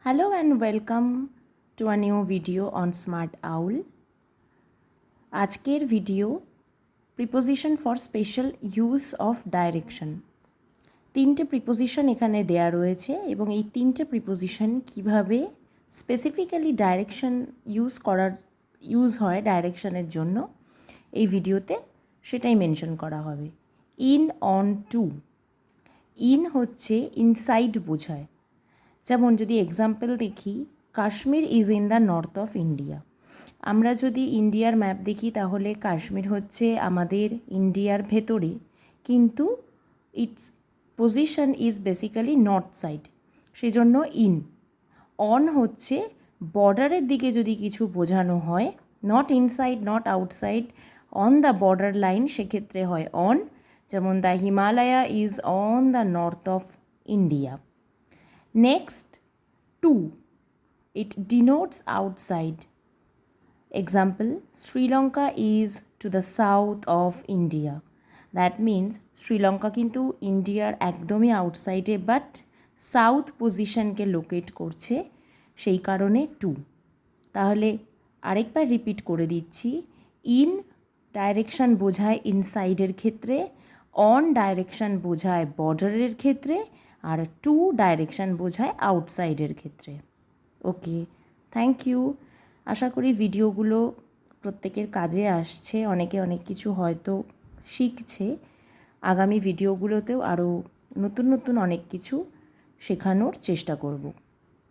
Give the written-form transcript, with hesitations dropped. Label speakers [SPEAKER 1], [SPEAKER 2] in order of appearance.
[SPEAKER 1] Hello and welcome to a new video on Smart Owl. আজকের video preposition for special use of direction. তিনটে preposition এখানে দেয়া রয়েছে এবং এই তিনটে প্রিপোজিশন কিভাবে স্পেসিফিক্যালি ডাইরেকশন ইউজ হয় ডাইরেকশনের জন্য এই ভিডিওতে সেটাই মেনশন করা হবে। In, on, to. ইন হচ্ছে ইনসাইড বোঝায়। যেমন যদি এক্সাম্পল দেখি, Kashmir is in the north of India. আমরা যদি ইন্ডিয়ার ম্যাপ দেখি তাহলে কাশ্মীর হচ্ছে আমাদের ইন্ডিয়ার ভেতরে, কিন্তু it's position is basically north side, সেজন্য ইন। অন হচ্ছে বর্ডারের দিকে যদি কিছু বোঝানো হয়, not inside not outside, on the border line, সেক্ষেত্রে হয় অন। যেমন the Himalaya is on the north of India. Next, to. It denotes outside. Example, Sri Lanka is to the south of India. That means Sri Lanka কিন্তু ইন্ডিয়ার একদমই আউটসাইডে, but south পজিশনকে locate করছে, সেই কারণে two. তাহলে আরেকবার রিপিট করে দিচ্ছি। ইন ডাইরেকশন বোঝায় ইনসাইডের ক্ষেত্রে, অন ডাইরেকশন বোঝায় বর্ডারের ক্ষেত্রে, আর টু ডাইরেকশন বোঝায় আউটসাইডের ক্ষেত্রে। ওকে, থ্যাংক ইউ। আশা করি ভিডিওগুলো প্রত্যেকের কাজে আসছে, অনেকে অনেক কিছু হয়তো শিখছে। আগামী ভিডিওগুলোতেও আরও নতুন নতুন অনেক কিছু শেখানোর চেষ্টা করব।